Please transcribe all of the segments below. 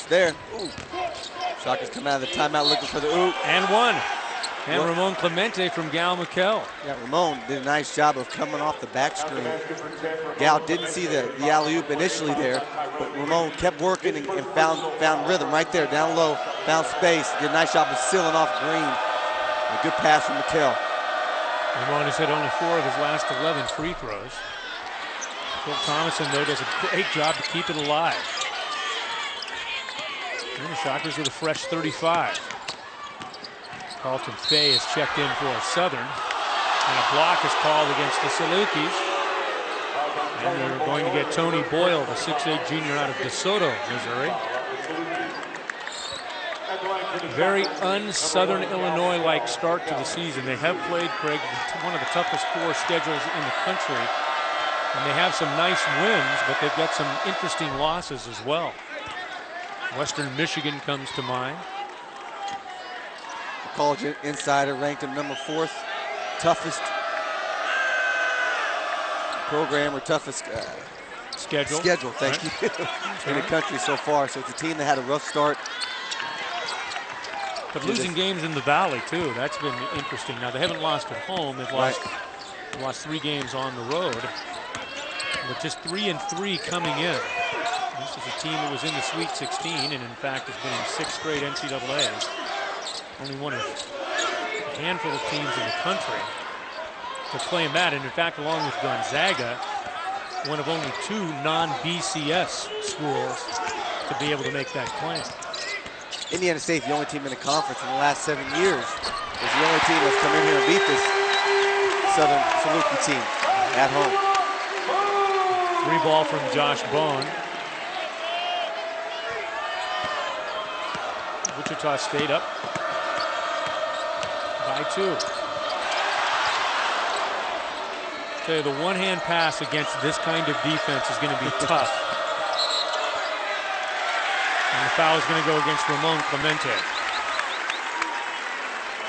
there. Ooh. Shockers come out of the timeout looking for the oop. And one. And Ramon Clemente from Gal McKell. Yeah, Ramon did a nice job of coming off the back screen. Gal didn't see the alley-oop initially there, but Ramon kept working and found rhythm right there, down low, found space. Did a nice job of sealing off Green. A good pass from McKell. Ramon has hit only 4 of his last 11 free throws. Phil Thomason, though, does a great job to keep it alive. And the Shockers with a fresh 35. Carlton Fay is checked in for Southern. And a block is called against the Salukis. And they're going to get Tony Boyle, the 6'8 junior out of DeSoto, Missouri. Very un-Southern Illinois-like start to the season. They have played, Craig, one of the toughest 4 schedules in the country. And they have some nice wins, but they've got some interesting losses as well. Western Michigan comes to mind. The College Insider ranked him number 4th, toughest program or toughest schedule. Thank you, in the country so far. So it's a team that had a rough start. But losing games in the Valley too, that's been interesting. Now they haven't lost at home, they've lost 3 games on the road, but just 3-3 coming in. This is a team that was in the Sweet 16 and in fact has been in 6 straight NCAAs. Only one of a handful of teams in the country to claim that, and in fact along with Gonzaga, one of only 2 non-BCS schools to be able to make that claim. Indiana State, the only team in the conference in the last 7 years, is the only team that's come in here and beat this Southern Saluki team at home. 3 ball from Josh Bone. Wichita State up by 2. Tell you, the one-hand pass against this kind of defense is going to be tough. And the foul is going to go against Ramon Clemente.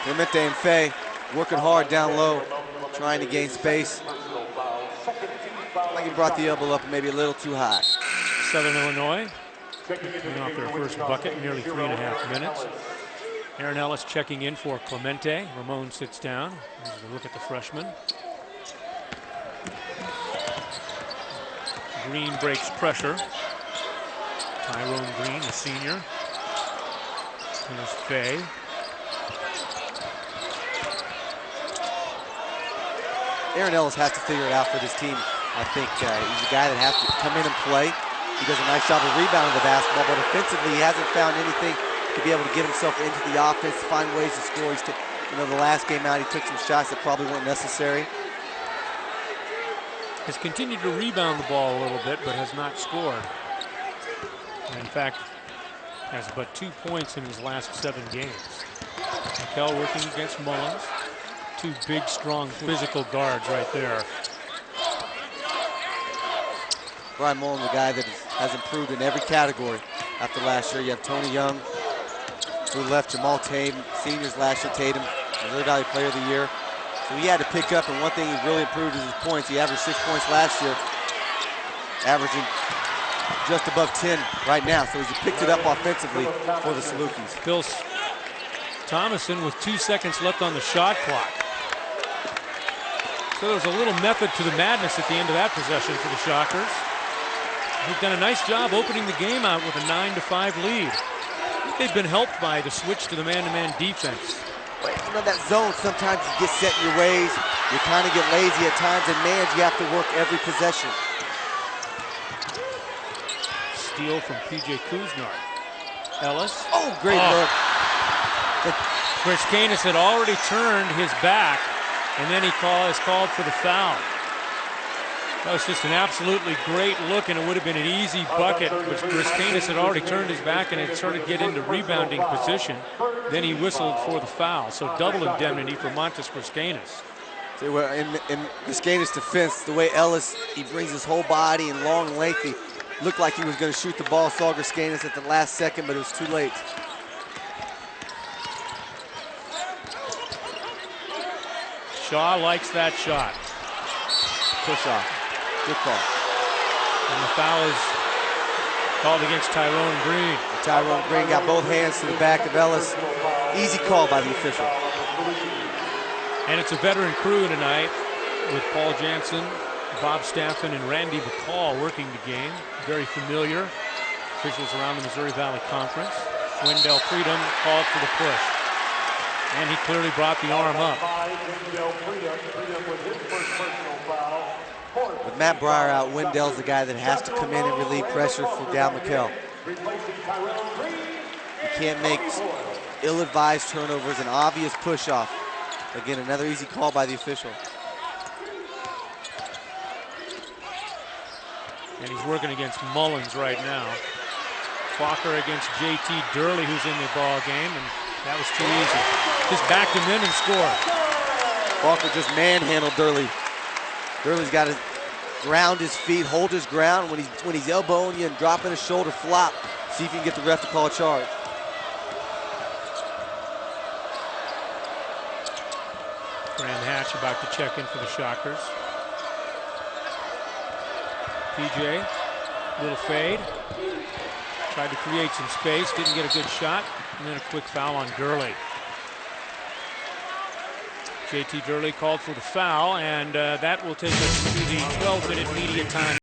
Clemente and Fay working hard down low, trying to gain space. Like he brought the elbow up maybe a little too high. Southern Illinois coming off their first bucket in nearly 3.5 minutes. Aaron Ellis checking in for Clemente. Ramon sits down. Here's a look at the freshman. Green breaks pressure. Tyrone Green, the senior. Here's Fay. Aaron Ellis has to figure it out for this team. I think he's a guy that has to come in and play. He does a nice job of rebounding the basketball, but offensively he hasn't found anything to be able to get himself into the offense, find ways to score. He's the last game out, he took some shots that probably weren't necessary. Has continued to rebound the ball a little bit, but has not scored. In fact, has but 2 points in his last 7 games. McKell working against Mullins. 2 big, strong, physical guards right there. Brian Mullins, a guy that has improved in every category after last year. You have Tony Young, who left, Jamal Tatum, seniors last year, Tatum, Missouri Valley Player of the Year. So he had to pick up, and one thing he really improved is his points. He averaged 6 points last year, averaging just above 10 right now. So he's picked it up offensively for the Salukis. Phil Thomason with 2 seconds left on the shot clock. So there's a little method to the madness at the end of that possession for the Shockers. They've done a nice job opening the game out with a 9-5 lead. I think they've been helped by the switch to the man-to-man defense. But you know, that zone, sometimes you get set in your ways. You kind of get lazy at times, and man, you have to work every possession. Steal from P.J. Kuznar. Ellis. Oh, great look. Chris Canis had already turned his back, and then he is called for the foul. That was just an absolutely great look, and it would have been an easy bucket, but Chris Canis had already turned his back and had started to get into rebounding position. Then he whistled for the foul, so double indemnity for Montes Chriscanis. So in Chriscanis' defense, the way Ellis, he brings his whole body and long length, he looked like he was going to shoot the ball, saw Chriscanis at the last second, but it was too late. Shaw likes that shot. Push off. Good call. And the foul is Called against Tyrone Green. Tyrone Green got both hands to the back of Ellis. Easy call by the official. And it's a veteran crew tonight with Paul Jansen, Bob Staffen, and Randy McCall working the game. Very familiar officials around the Missouri Valley Conference. Wendell Freedom called for the push. And he clearly brought the arm up. With Matt Breyer out, Wendell's the guy that has to come in and relieve pressure for Dal McKell. You can't make ill-advised turnovers, an obvious push-off. Again, another easy call by the official. And he's working against Mullins right now. Walker against J.T. Durley, who's in the ball game, and that was too easy. Just backed him in and scored. Walker just manhandled Durley. Durley's got to ground his feet, hold his ground. When he's elbowing you and dropping his shoulder, flop. See if you can get the ref to call a charge. Graham Hatch about to check in for the Shockers. PJ, little fade. Tried to create some space, didn't get a good shot, and then a quick foul on Durley. J.T. Durley called for the foul, and that will take us to the 12-minute media time.